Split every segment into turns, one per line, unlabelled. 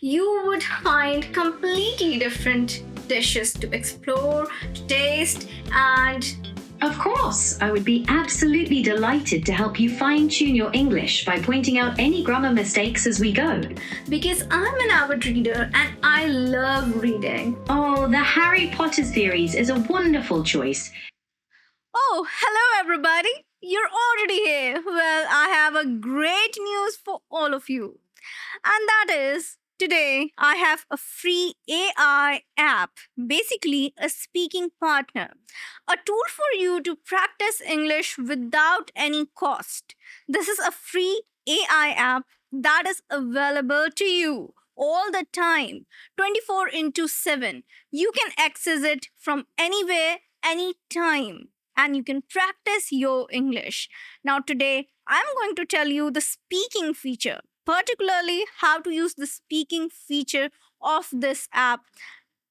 you would find completely different dishes to explore, to taste, and
Of course, I would be absolutely delighted to help you fine-tune your English by pointing out any grammar mistakes as we go.
because I'm an avid reader and I love reading.
Oh, the Harry Potter series is a wonderful choice.
Oh, hello everybody! You're already here. Well, I have a great news for all of you. And that is, today I have a free AI app, basically a speaking partner, a tool for you to practice English without any cost. This is a free AI app that is available to you all the time, 24 into 7. You can access it from anywhere, anytime, and you can practice your English. Now, today I'm going to tell you the speaking feature, particularly how to use the speaking feature of this app.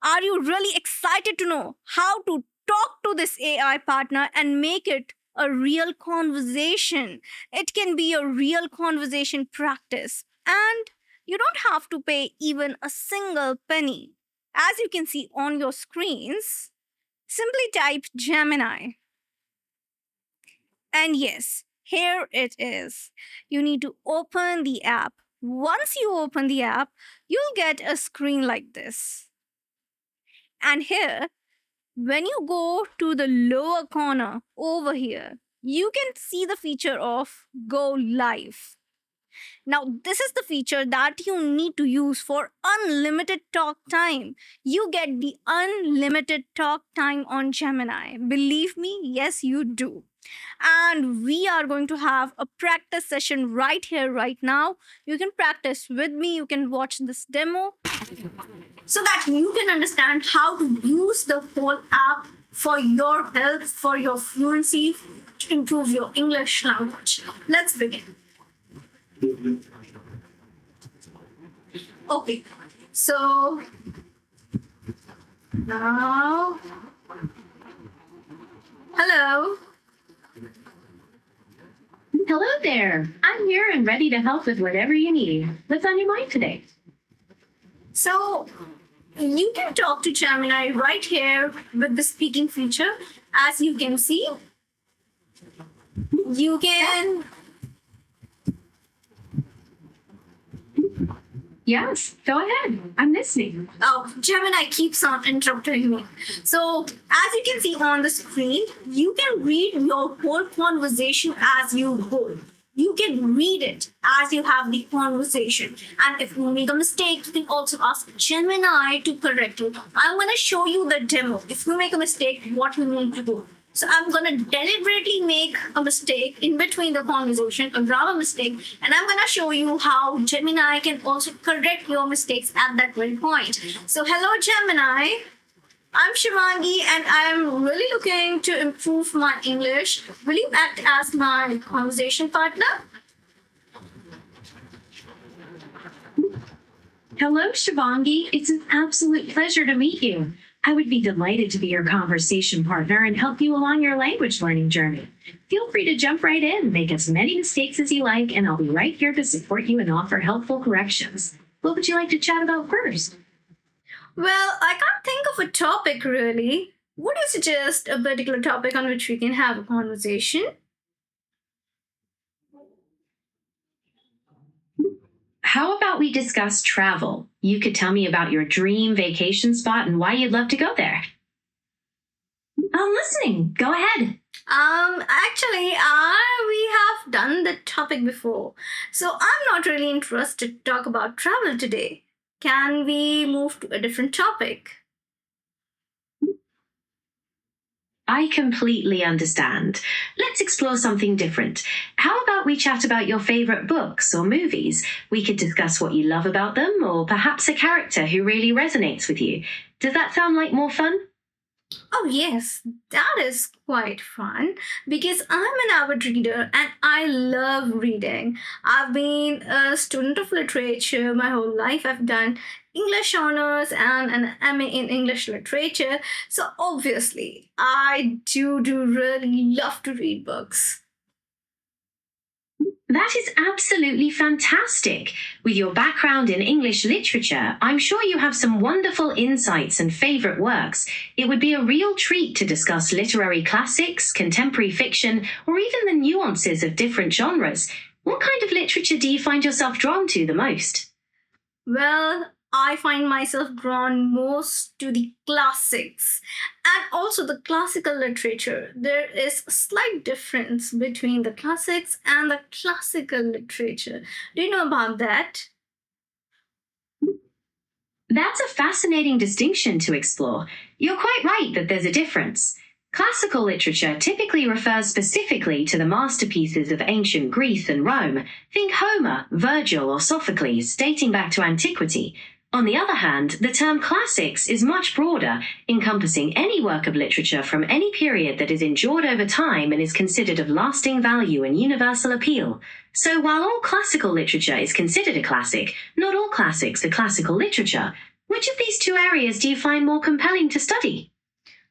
Are you really excited to know how to talk to this AI partner and make it a real conversation? It can be a real conversation practice, and you don't have to pay even a single penny. As you can see on your screens, simply type Gemini. And yes, here it is. You need to open the app. Once you open the app, you'll get a screen like this. And here, when you go to the lower corner over here, you can see the feature of Go Live. Now, this is the feature that you need to use for unlimited talk time. You get the unlimited talk time on Gemini. Believe me, yes, you do. And we are going to have a practice session right here, right now. You can practice with me, you can watch this demo so that you can understand how to use the whole app for your health, for your fluency, to improve your English language. Let's begin. Okay, so now, hello.
Hello there. I'm here and ready to help with whatever you need. What's on your mind today?
So you can talk to Gemini right here with the speaking feature. As you can see, you can.
Yes, go ahead. I'm listening.
Oh, Gemini keeps on interrupting me. So, as you can see on the screen, you can read your whole conversation as you go. You can read it as you have the conversation. And if you make a mistake, you can also ask Gemini to correct you. I'm going to show you the demo. If you make a mistake, what you need to do. So I'm going to deliberately make a mistake in between the conversation, a grammar mistake, and I'm going to show you how Gemini can also correct your mistakes at that very point. So hello Gemini, I'm Shivangi and I'm really looking to improve my English. Will you act as my conversation partner?
Hello, Shivangi. It's an absolute pleasure to meet you. I would be delighted to be your conversation partner and help you along your language learning journey. Feel free to jump right in, make as many mistakes as you like, and I'll be right here to support you and offer helpful corrections. What would you like to chat about first?
Well, I can't think of a topic really. Would you suggest a particular topic on which we can have a conversation?
How about we discuss travel? You could tell me about your dream vacation spot and why you'd love to go there. I'm listening. Go ahead.
Actually, we have done the topic before, so I'm not really interested to talk about travel today. Can we move to a different topic?
I completely understand. Let's explore something different. How about we chat about your favorite books or movies? We could discuss what you love about them, or perhaps a character who really resonates with you. Does that sound like more fun?
Oh, yes, that is quite fun because I'm an avid reader and I love reading. I've been a student of literature my whole life. I've done English honors and an MA in English literature. So, obviously, I do really love to read books.
That is absolutely fantastic. With your background in English literature, I'm sure you have some wonderful insights and favorite works. It would be a real treat to discuss literary classics, contemporary fiction, or even the nuances of different genres. What kind of literature do you find yourself drawn to the most?
Well, I find myself drawn most to the classics and also the classical literature. There is a slight difference between the classics and the classical literature. Do you know about that?
That's a fascinating distinction to explore. You're quite right that there's a difference. Classical literature typically refers specifically to the masterpieces of ancient Greece and Rome. Think Homer, Virgil, or Sophocles, dating back to antiquity. On the other hand, the term classics is much broader, encompassing any work of literature from any period that is endured over time and is considered of lasting value and universal appeal. So while all classical literature is considered a classic, not all classics are classical literature. Which of these two areas do you find more compelling to study?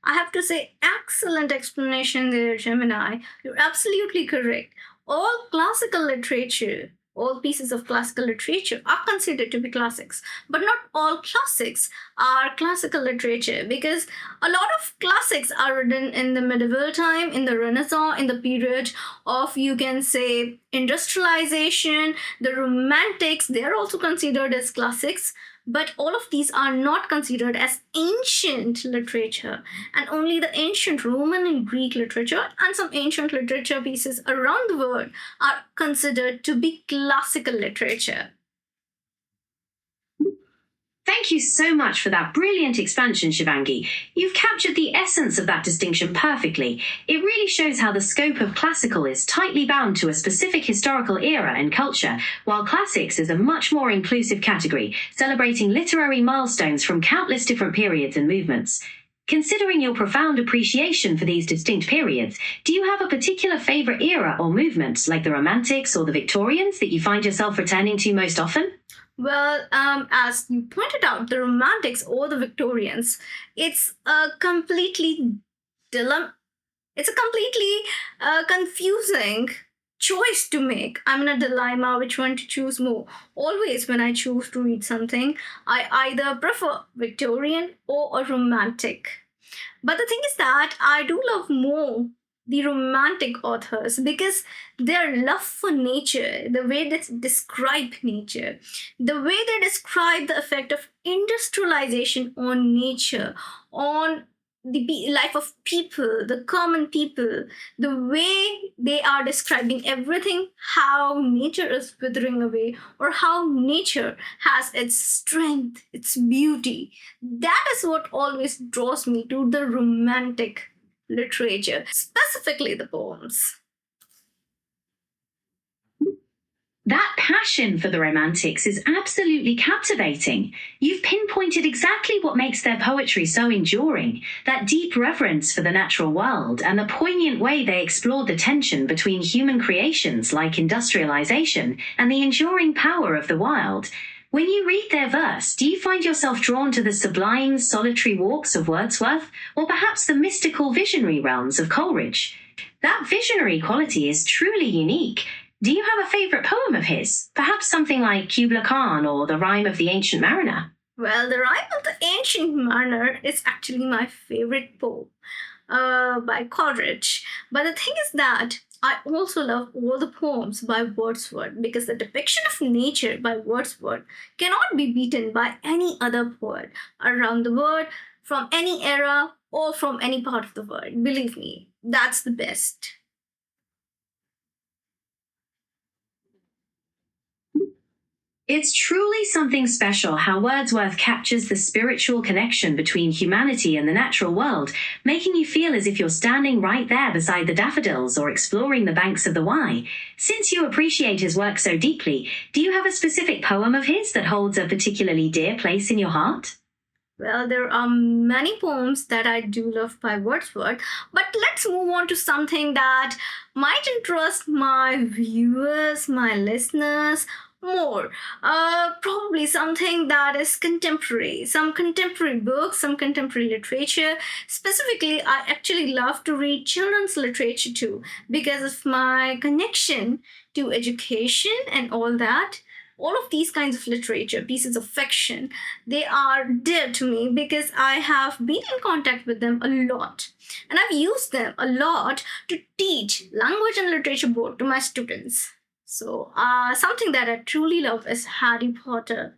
I have to say, excellent explanation there, Gemini. You're absolutely correct. All classical literature, all pieces of classical literature are considered to be classics, but not all classics are classical literature because a lot of classics are written in the medieval time, in the Renaissance, in the period of, you can say, industrialization, the Romantics, they are also considered as classics. But all of these are not considered as ancient literature, and only the ancient Roman and Greek literature and some ancient literature pieces around the world are considered to be classical literature.
Thank you so much for that brilliant expansion, Shivangi. You've captured the essence of that distinction perfectly. It really shows how the scope of classical is tightly bound to a specific historical era and culture, while classics is a much more inclusive category, celebrating literary milestones from countless different periods and movements. Considering your profound appreciation for these distinct periods, do you have a particular favorite era or movement, like the Romantics or the Victorians, that you find yourself returning to most often?
Well, as you pointed out, the Romantics or the Victorians, it's a completely dilemma. It's a completely confusing choice to make. I'm in a dilemma which one to choose more. Always, when I choose to read something, I either prefer Victorian or a romantic. But the thing is that I do love more the romantic authors because their love for nature, the way they describe nature, the way they describe the effect of industrialization on nature, on the life of people, the common people, the way they are describing everything, how nature is withering away, or how nature has its strength, its beauty. That is what always draws me to the romantic literature, specifically the poems.
That passion for the Romantics is absolutely captivating. You've pinpointed exactly what makes their poetry so enduring, that deep reverence for the natural world and the poignant way they explored the tension between human creations like industrialization and the enduring power of the wild. When you read their verse, do you find yourself drawn to the sublime, solitary walks of Wordsworth, or perhaps the mystical, visionary realms of Coleridge? That visionary quality is truly unique. Do you have a favorite poem of his? Perhaps something like Kubla Khan or the Rime of the Ancient Mariner?
Well, the Rime of the Ancient Mariner is actually my favorite poem by Coleridge. But the thing is that I also love all the poems by Wordsworth because the depiction of nature by Wordsworth cannot be beaten by any other poet around the world, from any era or from any part of the world. Believe me, that's the best.
It's truly something special how Wordsworth captures the spiritual connection between humanity and the natural world, making you feel as if you're standing right there beside the daffodils or exploring the banks of the Wye. Since you appreciate his work so deeply, do you have a specific poem of his that holds a particularly dear place in your heart?
Well, there are many poems that I do love by Wordsworth, but let's move on to something that might interest my viewers, my listeners, More. Probably something that is contemporary. Some contemporary books, some contemporary literature. Specifically, I actually love to read children's literature too because of my connection to education and all that. All of these kinds of literature, pieces of fiction, they are dear to me because I have been in contact with them a lot. And I've used them a lot to teach language and literature both to my students. So, something that I truly love is Harry Potter.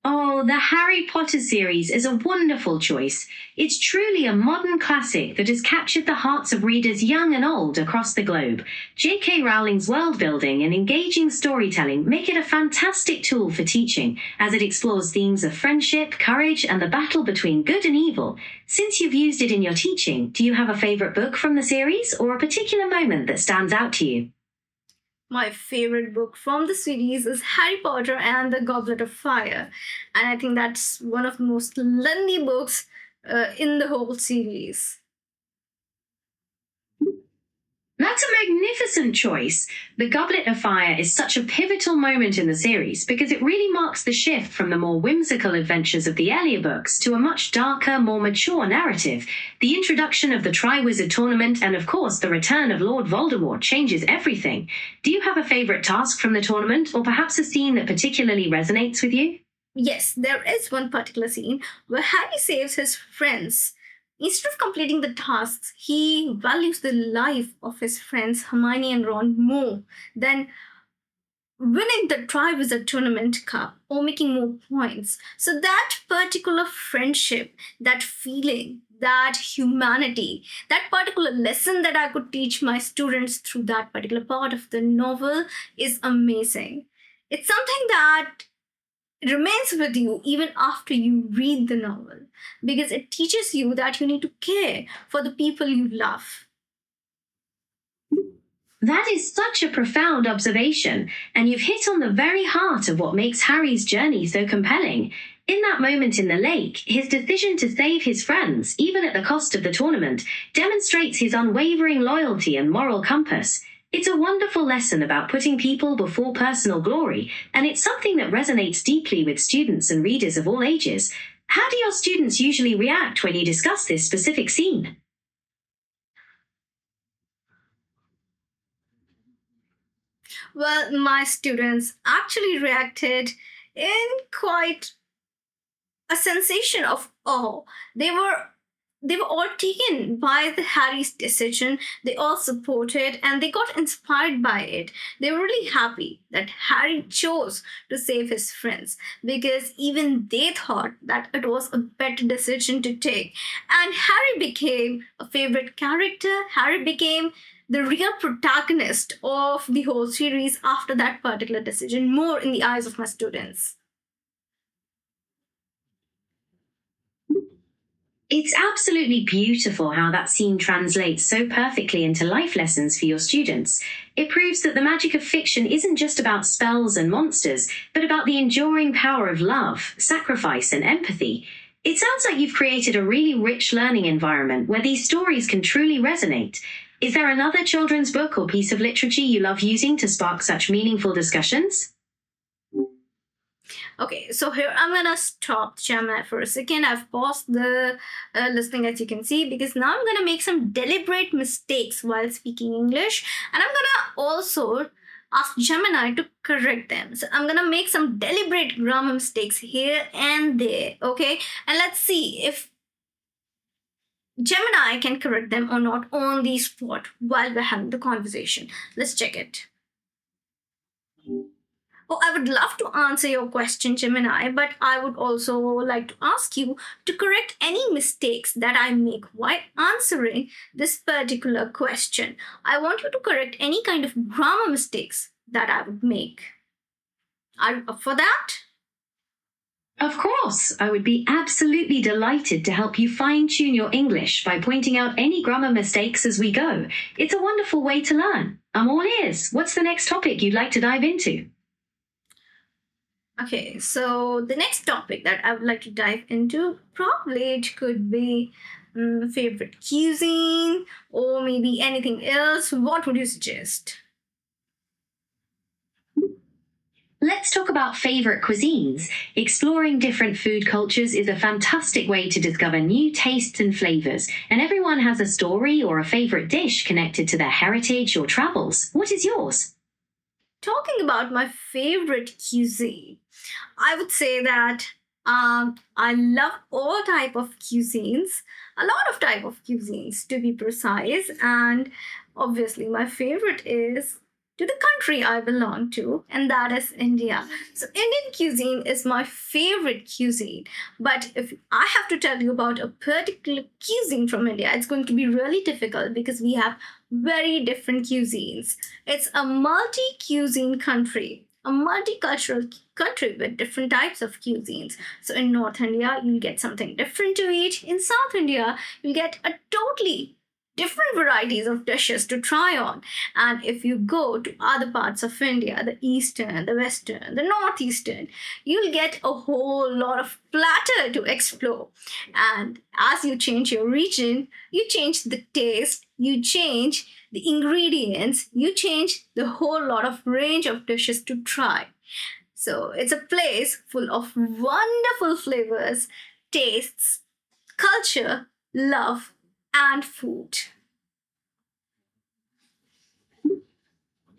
Oh, the Harry Potter series is a wonderful choice. It's truly a modern classic that has captured the hearts of readers young and old across the globe. J.K. Rowling's world building and engaging storytelling make it a fantastic tool for teaching, as it explores themes of friendship, courage, and the battle between good and evil. Since you've used it in your teaching, do you have a favorite book from the series or a particular moment that stands out to you?
My favorite book from the series is Harry Potter and the Goblet of Fire. And I think that's one of the most lengthy books in the whole series.
That's a magnificent choice. The Goblet of Fire is such a pivotal moment in the series because it really marks the shift from the more whimsical adventures of the earlier books to a much darker, more mature narrative. The introduction of the Triwizard Tournament and, of course, the return of Lord Voldemort changes everything. Do you have a favorite task from the tournament, or perhaps a scene that particularly resonates with you?
Yes, there is one particular scene where Harry saves his friends. Instead of completing the tasks, he values the life of his friends Hermione and Ron more than winning the Triwizard Tournament Cup or making more points. So that particular friendship, that feeling, that humanity, that particular lesson that I could teach my students through that particular part of the novel is amazing. It's something that remains with you even after you read the novel because it teaches you that you need to care for the people you love.
That is such a profound observation, and you've hit on the very heart of what makes Harry's journey so compelling. In that moment in the lake, his decision to save his friends, even at the cost of the tournament, demonstrates his unwavering loyalty and moral compass. It's a wonderful lesson about putting people before personal glory, and it's something that resonates deeply with students and readers of all ages. How do your students usually react when you discuss this specific scene?
Well, my students actually reacted in quite a sensation of awe. They were they were all taken by the Harry's decision. They all supported and they got inspired by it. They were really happy that Harry chose to save his friends because even they thought that it was a better decision to take. And Harry became a favorite character. Harry became the real protagonist of the whole series after that particular decision, more in the eyes of my students.
It's absolutely beautiful how that scene translates so perfectly into life lessons for your students. It proves that the magic of fiction isn't just about spells and monsters, but about the enduring power of love, sacrifice, and empathy. It sounds like you've created a really rich learning environment where these stories can truly resonate. Is there another children's book or piece of literature you love using to spark such meaningful discussions?
Okay, so here I'm gonna stop Gemini for a second. I've paused the listening as you can see because now I'm gonna make some deliberate mistakes while speaking English, and I'm gonna also ask Gemini to correct them. So I'm gonna make some deliberate grammar mistakes here and there, okay? And let's see if Gemini can correct them or not on the spot while we're having the conversation. Let's check it. Oh, I would love to answer your question, Gemini, but I would also like to ask you to correct any mistakes that I make while answering this particular question. I want you to correct any kind of grammar mistakes that I would make. Are you up for that?
Of course, I would be absolutely delighted to help you fine tune your English by pointing out any grammar mistakes as we go. It's a wonderful way to learn. I'm all ears. What's the next topic you'd like to dive into?
Okay, so the next topic that I would like to dive into probably it could be favorite cuisine or maybe anything else. What would you suggest?
Let's talk about favorite cuisines. Exploring different food cultures is a fantastic way to discover new tastes and flavors, and everyone has a story or a favorite dish connected to their heritage or travels. What is yours?
Talking about my favorite cuisine, I would say that I love all type of cuisines, a lot of type of cuisines to be precise, and obviously my favorite is to the country I belong to, and that is India. So Indian cuisine is my favorite cuisine. But if I have to tell you about a particular cuisine from India, it's going to be really difficult because we have very different cuisines. It's a multi cuisine country, a multicultural country with different types of cuisines. So in North India, you'll get something different to eat. In South India, you'll get a totally different varieties of dishes to try on. And if you go to other parts of India, the eastern, the western, the northeastern, you'll get a whole lot of platter to explore. And as you change your region, you change the taste, you change the ingredients, you change the whole lot of range of dishes to try. So it's a place full of wonderful flavors, tastes, culture, love, and food.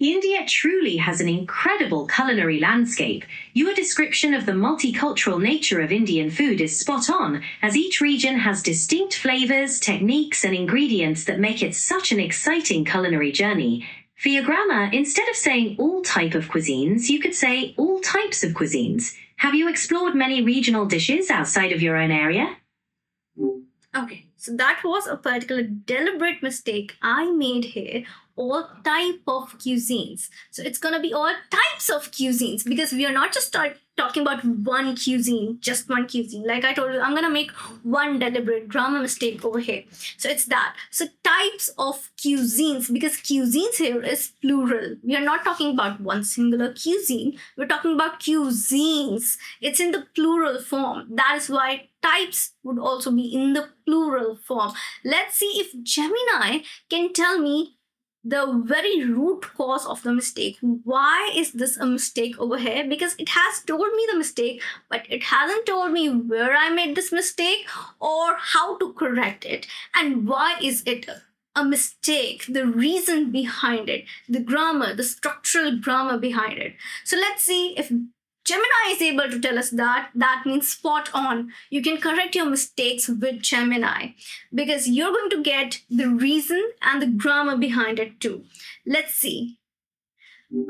India truly has an incredible culinary landscape. Your description of the multicultural nature of Indian food is spot on, as each region has distinct flavors, techniques, and ingredients that make it such an exciting culinary journey. For your grammar, instead of saying all type of cuisines, you could say all types of cuisines. Have you explored many regional dishes outside of your own area?
Okay, so that was a particular deliberate mistake I made here. All type of cuisines. So it's gonna be all types of cuisines because we are not just talking about one cuisine, just one cuisine. Like I told you, I'm gonna make one deliberate grammar mistake over here. So it's that. So types of cuisines because cuisines here is plural. We are not talking about one singular cuisine. We're talking about cuisines. It's in the plural form. That is why types would also be in the plural form. Let's see if Gemini can tell me the very root cause of the mistake. Why is this a mistake over here? Because it has told me the mistake, but it hasn't told me where I made this mistake or how to correct it. And why is it a mistake? The reason behind it, the grammar, the structural grammar behind it. So let's see if Gemini is able to tell us that. That means spot on. You can correct your mistakes with Gemini because you're going to get the reason and the grammar behind it too. Let's see.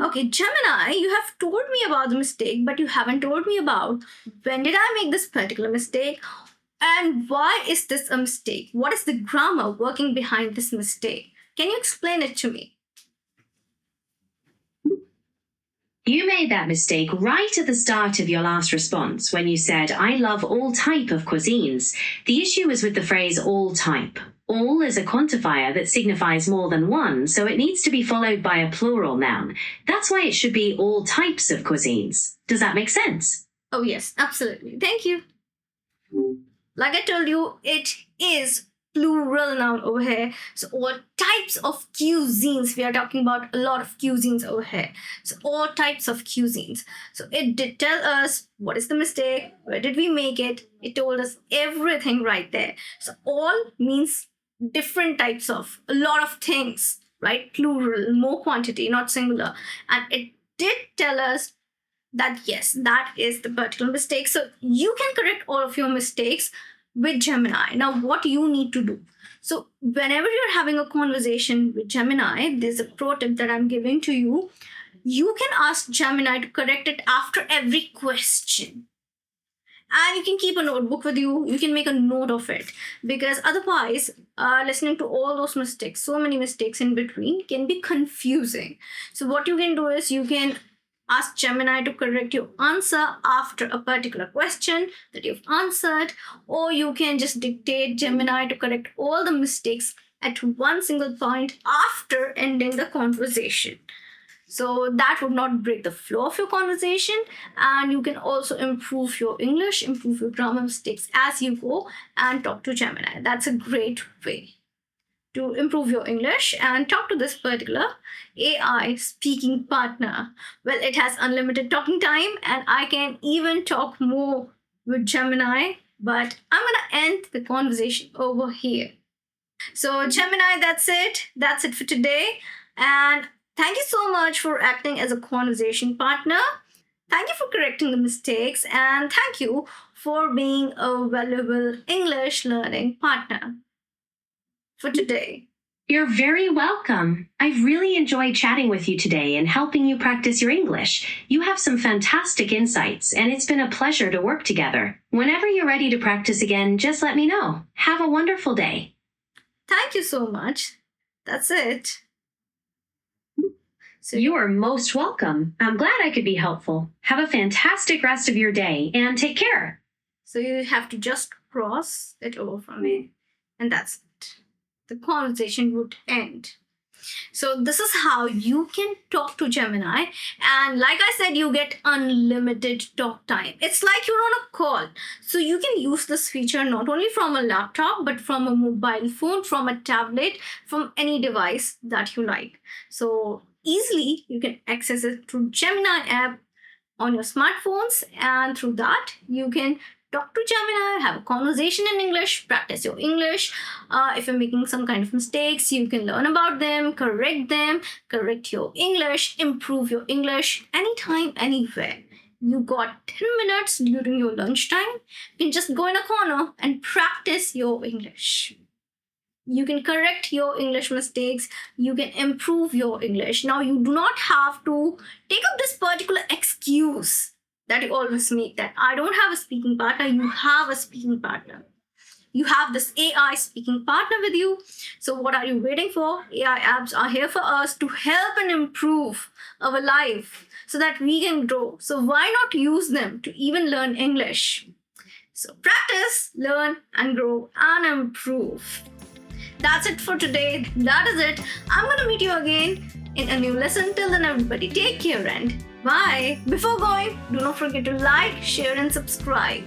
Okay, Gemini, you have told me about the mistake, but you haven't told me about when did I make this particular mistake and why is this a mistake? What is the grammar working behind this mistake? Can you explain it to me?
You made that mistake right at the start of your last response when you said, I love all type of cuisines. The issue is with the phrase all type. All is a quantifier that signifies more than one, so it needs to be followed by a plural noun. That's why it should be all types of cuisines. Does that make sense?
Oh, yes, absolutely. Thank you. Like I told you, it is plural noun over here. So all types of cuisines. We are talking about a lot of cuisines over here. So all types of cuisines. So it did tell us what is the mistake, where did we make it. It told us everything right there. So all means different types of, a lot of things, right? Plural, more quantity, not singular. And it did tell us that yes, that is the particular mistake. So you can correct all of your mistakes with Gemini. Now, what you need to do. So whenever you're having a conversation with Gemini, there's a pro tip that I'm giving to you. You can ask Gemini to correct it after every question. And you can keep a notebook with you. You can make a note of it because otherwise, listening to all those mistakes, so many mistakes in between, can be confusing. So what you can do is you can ask Gemini to correct your answer after a particular question that you've answered, or you can just dictate Gemini to correct all the mistakes at one single point after ending the conversation. So that would not break the flow of your conversation, and you can also improve your English, improve your grammar mistakes as you go and talk to Gemini. That's a great way to improve your English and talk to this particular AI speaking partner. Well, it has unlimited talking time and I can even talk more with Gemini, but I'm gonna end the conversation over here. So, Gemini, that's it. That's it for today. And thank you so much for acting as a conversation partner. Thank you for correcting the mistakes, and thank you for being a valuable English learning partner for today.
You're very welcome. I've really enjoyed chatting with you today and helping you practice your English. You have some fantastic insights, and it's been a pleasure to work together. Whenever you're ready to practice again, just let me know. Have a wonderful day.
Thank you so much. That's it. So
You are most welcome. I'm glad I could be helpful. Have a fantastic rest of your day and take care.
So you have to just cross it over from me, and that's it. The conversation would end. So this is how you can talk to Gemini, and like I said, you get unlimited talk time. It's like you're on a call. So you can use this feature not only from a laptop, but from a mobile phone, from a tablet, from any device that you like. So easily you can access it through Gemini app on your smartphones, and through that you can talk to Gemini, have a conversation in English, practice your English. If you're making some kind of mistakes, you can learn about them, correct your English, improve your English anytime, anywhere. You got 10 minutes during your lunchtime. You can just go in a corner and practice your English. You can correct your English mistakes. You can improve your English. Now, you do not have to take up this particular excuse that you always make, that I don't have a speaking partner. You have a speaking partner. You have this AI speaking partner with you. So what are you waiting for? AI apps are here for us to help and improve our life so that we can grow. So why not use them to even learn English? So practice, learn, and grow and improve. That's it for today. That is it. I'm going to meet you again in a new lesson. Till then, everybody, take care and bye. Before going, do not forget to like, share, and subscribe.